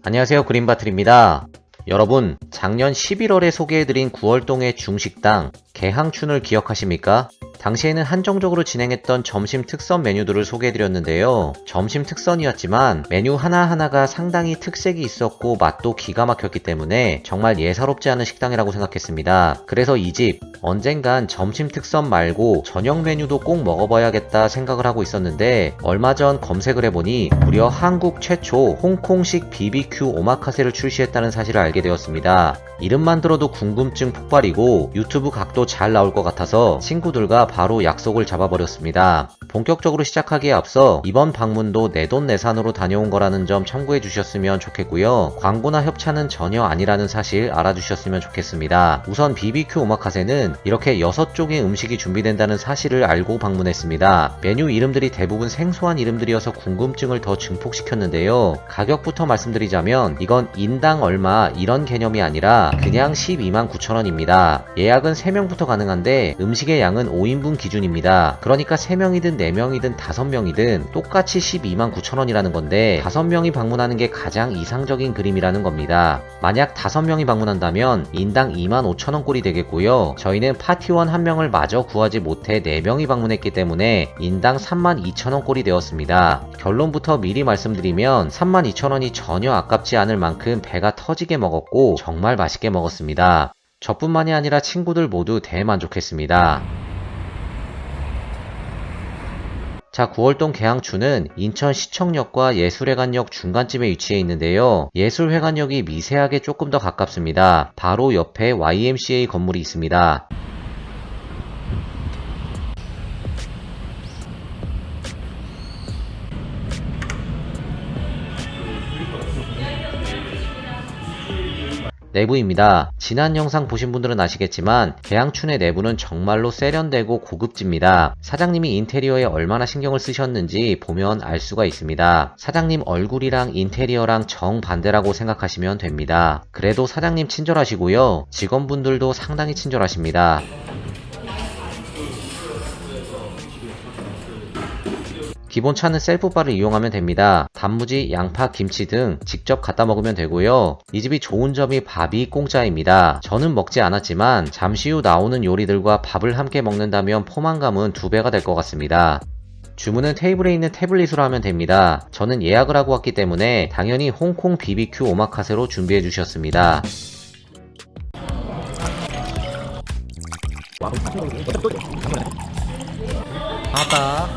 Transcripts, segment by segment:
안녕하세요, 그린바틀입니다. 여러분, 작년 11월에 소개해드린 구월동의 중식당 개항춘을 기억하십니까? 당시에는 한정적으로 진행했던 점심 특선 메뉴들을 소개해드렸는데요. 점심 특선이었지만 메뉴 하나하나가 상당히 특색이 있었고 맛도 기가 막혔기 때문에 정말 예사롭지 않은 식당이라고 생각했습니다. 그래서 이 집 언젠간 점심 특선 말고 저녁 메뉴도 꼭 먹어봐야겠다 생각을 하고 있었는데 얼마 전 검색을 해보니 무려 한국 최초 홍콩식 BBQ 오마카세를 출시했다는 사실을 알게 되었습니다. 이름만 들어도 궁금증 폭발이고 유튜브 각도 잘 나올 것 같아서 친구들과 바로 약속을 잡아버렸습니다. 본격적으로 시작하기에 앞서 이번 방문도 내돈내산으로 다녀온 거라는 점 참고해 주셨으면 좋겠고요. 광고나 협찬은 전혀 아니라는 사실 알아주셨으면 좋겠습니다. 우선 BBQ 오마카세는 이렇게 6종의 음식이 준비된다는 사실을 알고 방문했습니다. 메뉴 이름들이 대부분 생소한 이름들이어서 궁금증을 더 증폭시켰는데요. 가격부터 말씀드리자면 이건 인당 얼마 이런 개념이 아니라 그냥 129,000원입니다. 예약은 3명부터 가능한데 음식의 양은 5인분 기준입니다. 그러니까 3명이든 4명이든 5명이든 똑같이 129,000원이라는 건데 5명이 방문하는 게 가장 이상적인 그림이라는 겁니다. 만약 5명이 방문한다면 인당 25,000원 꼴이 되겠고요. 저희는 파티원 1명을 마저 구하지 못해 4명이 방문했기 때문에 인당 32,000원 꼴이 되었습니다. 결론부터 미리 말씀드리면 32,000원이 전혀 아깝지 않을 만큼 배가 터지게 먹었고 정말 맛있게 먹었습니다. 저뿐만이 아니라 친구들 모두 대만족했습니다. 자, 구월동 개항춘은 인천 시청역과 예술회관역 중간쯤에 위치해 있는데요. 예술회관역이 미세하게 조금 더 가깝습니다. 바로 옆에 YMCA 건물이 있습니다. 내부입니다. 지난 영상 보신 분들은 아시겠지만 개항춘의 내부는 정말로 세련되고 고급집니다. 사장님이 인테리어에 얼마나 신경을 쓰셨는지 보면 알 수가 있습니다. 사장님 얼굴이랑 인테리어랑 정반대라고 생각하시면 됩니다. 그래도 사장님 친절하시고요. 직원분들도 상당히 친절하십니다. 기본 차는 셀프바를 이용하면 됩니다. 단무지, 양파, 김치 등 직접 갖다 먹으면 되고요. 이 집이 좋은 점이 밥이 공짜입니다. 저는 먹지 않았지만 잠시 후 나오는 요리들과 밥을 함께 먹는다면 포만감은 2배가 될 것 같습니다. 주문은 테이블에 있는 태블릿으로 하면 됩니다. 저는 예약을 하고 왔기 때문에 당연히 홍콩 BBQ 오마카세로 준비해 주셨습니다. 아빠.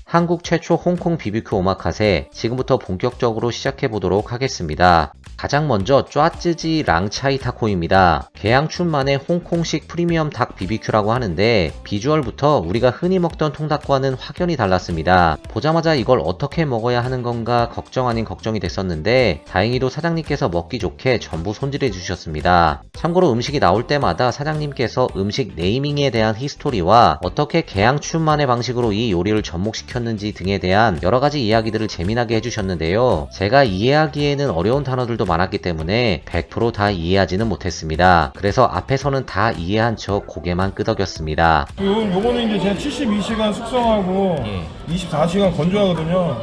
한국 최초 홍콩 BBQ 오마카세 지금부터 본격적으로 시작해보도록 하겠습니다. 가장 먼저 쭈아쯔지 랑차이 타코입니다. 개항춘만의 홍콩식 프리미엄 닭 BBQ라고 하는데 비주얼부터 우리가 흔히 먹던 통닭과는 확연히 달랐습니다. 보자마자 이걸 어떻게 먹어야 하는 건가 걱정 아닌 걱정이 됐었는데 다행히도 사장님께서 먹기 좋게 전부 손질해 주셨습니다. 참고로 음식이 나올 때마다 사장님께서 음식 네이밍에 대한 히스토리와 어떻게 개항춘만의 방식으로 이 요리를 접목시켰는지 등에 대한 여러가지 이야기들을 재미나게 해주셨는데요. 제가 이해하기에는 어려운 단어들도 많았기 때문에 100% 다 이해하지는 못했습니다. 그래서 앞에서는 다 이해한 척 고개만 끄덕였습니다. 요거는 이제 제가 72시간 숙성하고 24시간 건조하거든요.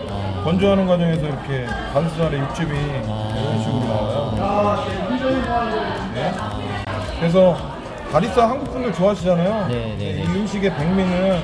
건조하는 과정에서 이렇게 가슴살에 육즙이 이런 식으로 나와요. 네. 그래서 다리살 한국 분들 좋아하시잖아요. 이 음식의 백미는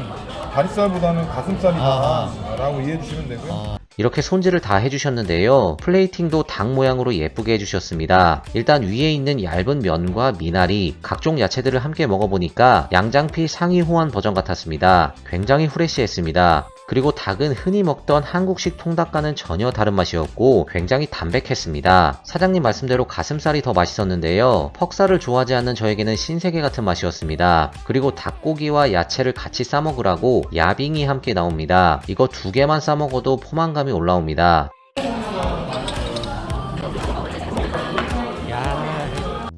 다리살보다는 가슴살이다 라고 이해해 주시면 되고요. 이렇게 손질을 다 해주셨는데요. 플레이팅도 닭 모양으로 예쁘게 해주셨습니다. 일단 위에 있는 얇은 면과 미나리, 각종 야채들을 함께 먹어보니까 양장피 상위 호환 버전 같았습니다. 굉장히 후레쉬했습니다. 그리고 닭은 흔히 먹던 한국식 통닭과는 전혀 다른 맛이었고 굉장히 담백했습니다. 사장님 말씀대로 가슴살이 더 맛있었는데요. 퍽살을 좋아하지 않는 저에게는 신세계 같은 맛이었습니다. 그리고 닭고기와 야채를 같이 싸먹으라고 야빙이 함께 나옵니다. 이거 2개만 싸먹어도 포만감이 올라옵니다.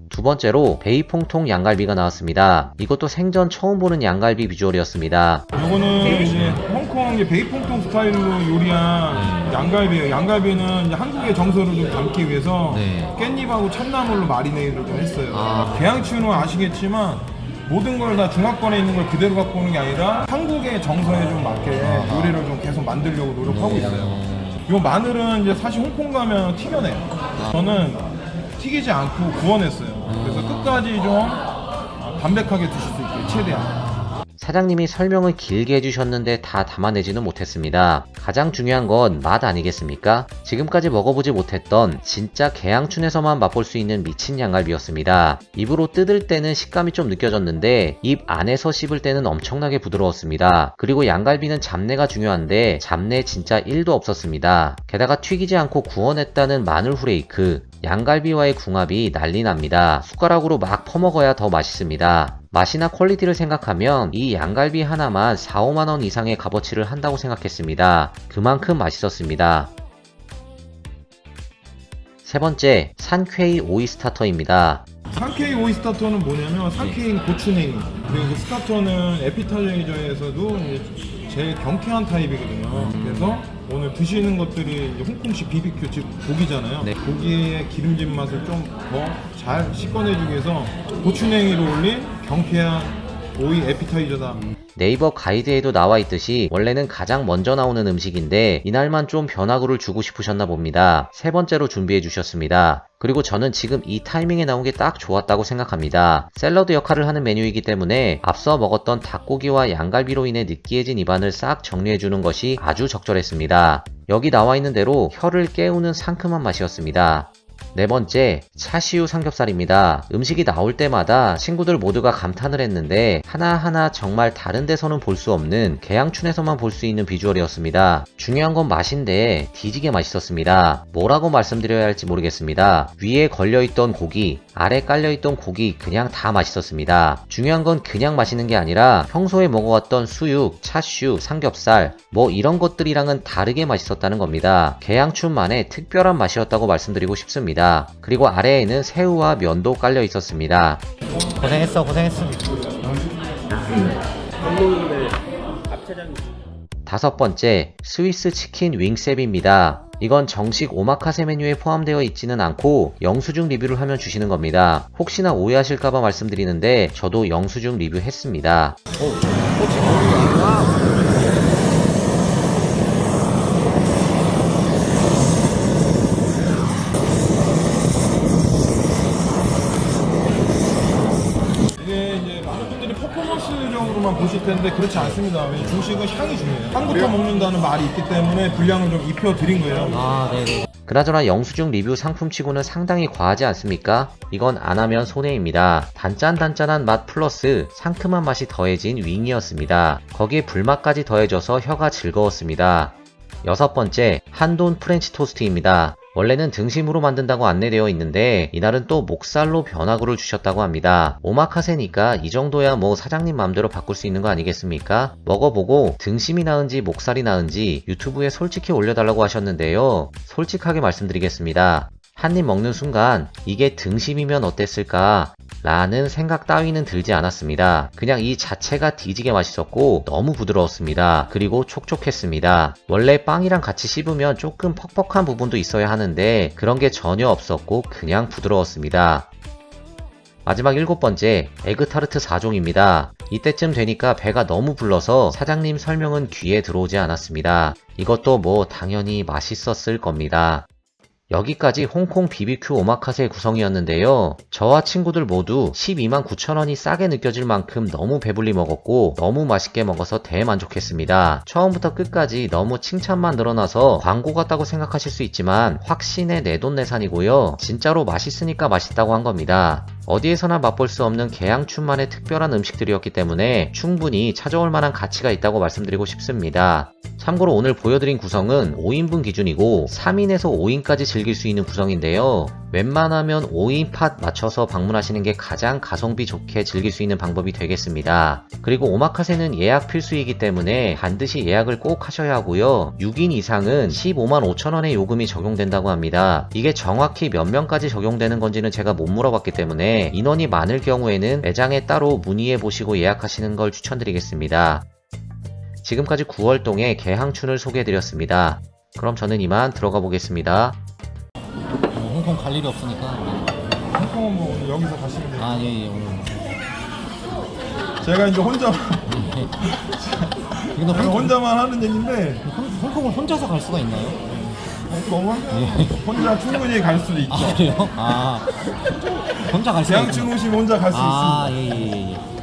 두 번째로 베이퐁통 양갈비가 나왔습니다. 이것도 생전 처음 보는 양갈비 비주얼이었습니다. 요거는 이제 홍콩 베이퐁통 스타일로 요리한 양갈비예요. 양갈비는 이제 한국의 정서를 좀 담기 위해서 깻잎하고 참나물로 마리네이드를 좀 했어요. 개항춘은 아시겠지만 모든 걸 다 중화권에 있는 걸 그대로 갖고 오는 게 아니라 한국의 정서에 좀 맞게 요리를 좀 계속 만들려고 노력하고 있어요. 이 마늘은 이제 사실 홍콩 가면 튀겨내요. 저는 튀기지 않고 구워냈어요. 그래서 끝까지 좀 담백하게 드실 수 있게 최대한. 사장님이 설명을 길게 해주셨는데 다 담아내지는 못했습니다. 가장 중요한 건 맛 아니겠습니까? 지금까지 먹어보지 못했던 진짜 계양춘에서만 맛볼 수 있는 미친 양갈비였습니다. 입으로 뜯을 때는 식감이 좀 느껴졌는데 입 안에서 씹을 때는 엄청나게 부드러웠습니다. 그리고 양갈비는 잡내가 중요한데 잡내 진짜 1도 없었습니다. 게다가 튀기지 않고 구워냈다는 마늘 후레이크, 양갈비와의 궁합이 난리 납니다. 숟가락으로 막 퍼먹어야 더 맛있습니다. 맛이나 퀄리티를 생각하면 이 양갈비 하나만 4, 5만원 이상의 값어치를 한다고 생각했습니다. 그만큼 맛있었습니다. 세 번째, 산퀘이 오이 스타터입니다. 산케이 오이 스타터는 뭐냐면 산케이는 고추냉이, 그리고 그 스타터는 에피타이저에서도 이제 제일 경쾌한 타입이거든요. 그래서 오늘 드시는 것들이 이제 홍콩식 BBQ, 즉 고기잖아요. 네. 고기의 기름진 맛을 좀 더 잘 씻어내주기 위해서 고추냉이로 올린 경쾌한 오이 에피타이저다. 네이버 가이드에도 나와 있듯이 원래는 가장 먼저 나오는 음식인데 이날만 좀 변화구를 주고 싶으셨나 봅니다. 세 번째로 준비해 주셨습니다. 그리고 저는 지금 이 타이밍에 나온 게 딱 좋았다고 생각합니다. 샐러드 역할을 하는 메뉴이기 때문에 앞서 먹었던 닭고기와 양갈비로 인해 느끼해진 입안을 싹 정리해 주는 것이 아주 적절했습니다. 여기 나와 있는 대로 혀를 깨우는 상큼한 맛이었습니다. 네 번째, 차시우 삼겹살입니다. 음식이 나올 때마다 친구들 모두가 감탄을 했는데 하나하나 정말 다른 데서는 볼 수 없는 계양춘에서만 볼 수 있는 비주얼이었습니다. 중요한 건 맛인데 뒤지게 맛있었습니다. 뭐라고 말씀드려야 할지 모르겠습니다. 위에 걸려있던 고기, 아래 깔려있던 고기 그냥 다 맛있었습니다. 중요한 건 그냥 맛있는 게 아니라 평소에 먹어왔던 수육, 차슈, 삼겹살 뭐 이런 것들이랑은 다르게 맛있었다는 겁니다. 계양춘만의 특별한 맛이었다고 말씀드리고 싶습니다. 그리고 아래에는 새우와 면도 깔려 있었습니다. 고생했어. 다섯 번째, 스위스 치킨 윙셉입니다. 이건 정식 오마카세 메뉴에 포함되어 있지는 않고 영수증 리뷰를 하면 주시는 겁니다. 혹시나 오해하실까봐 말씀드리는데 저도 영수증 리뷰했습니다. 이게 이제 많은 분들이 퍼포먼스적으로만 보실 텐데 그렇지 않습니다. 왜냐면 중식은 향이 중요해요. 향부터 먹는다는 말이 있기 때문에 분량을 좀 입혀드린 거예요. 아, 네네. 그나저나 영수증 리뷰 상품치고는 상당히 과하지 않습니까? 이건 안 하면 손해입니다. 단짠단짠한 맛 플러스 상큼한 맛이 더해진 윙이었습니다. 거기에 불맛까지 더해져서 혀가 즐거웠습니다. 여섯 번째, 한돈 프렌치 토스트입니다. 원래는 등심으로 만든다고 안내되어 있는데 이날은 또 목살로 변화구를 주셨다고 합니다. 오마카세니까 이 정도야 뭐 사장님 맘대로 바꿀 수 있는 거 아니겠습니까? 먹어보고 등심이 나은지 목살이 나은지 유튜브에 솔직히 올려달라고 하셨는데요. 솔직하게 말씀드리겠습니다. 한 입 먹는 순간 이게 등심이면 어땠을까? 라는 생각 따위는 들지 않았습니다. 그냥 이 자체가 뒤지게 맛있었고 너무 부드러웠습니다. 그리고 촉촉했습니다. 원래 빵이랑 같이 씹으면 조금 퍽퍽한 부분도 있어야 하는데 그런 게 전혀 없었고 그냥 부드러웠습니다. 마지막 일곱 번째, 에그타르트 4종입니다. 이때쯤 되니까 배가 너무 불러서 사장님 설명은 귀에 들어오지 않았습니다. 이것도 뭐 당연히 맛있었을 겁니다. 여기까지 홍콩 BBQ 오마카세 구성이었는데요. 저와 친구들 모두 129,000원이 싸게 느껴질 만큼 너무 배불리 먹었고 너무 맛있게 먹어서 대만족했습니다. 처음부터 끝까지 너무 칭찬만 늘어나서 광고 같다고 생각하실 수 있지만 확신의 내돈내산이고요. 진짜로 맛있으니까 맛있다고 한 겁니다. 어디에서나 맛볼 수 없는 계양춘만의 특별한 음식들이었기 때문에 충분히 찾아올 만한 가치가 있다고 말씀드리고 싶습니다. 참고로 오늘 보여드린 구성은 5인분 기준이고 3인에서 5인까지 즐길 수 있는 구성인데요. 웬만하면 5인 팟 맞춰서 방문하시는 게 가장 가성비 좋게 즐길 수 있는 방법이 되겠습니다. 그리고 오마카세는 예약 필수이기 때문에 반드시 예약을 꼭 하셔야 하고요. 6인 이상은 155,000원의 요금이 적용된다고 합니다. 이게 정확히 몇 명까지 적용되는 건지는 제가 못 물어봤기 때문에 인원이 많을 경우에는 매장에 따로 문의해 보시고 예약하시는 걸 추천드리겠습니다. 지금까지 9월동의 계항춘을 소개해드렸습니다. 그럼 저는 이만 들어가 보겠습니다. 홍콩 갈 일이 없으니까. 홍콩은 뭐 오늘 여기서 가시면 돼요. 아, 예, 오늘. 제가 이제 혼자 이거 제가 혼자만 하는 얘기인데 홍콩을 혼자서 갈 수가 있나요? 너무 혼자 충분히 갈 수도 있죠. 아 그래요? 아 혼자 갈 수가 대항춘 오시면 혼자 갈 수 있습니다. 예예예.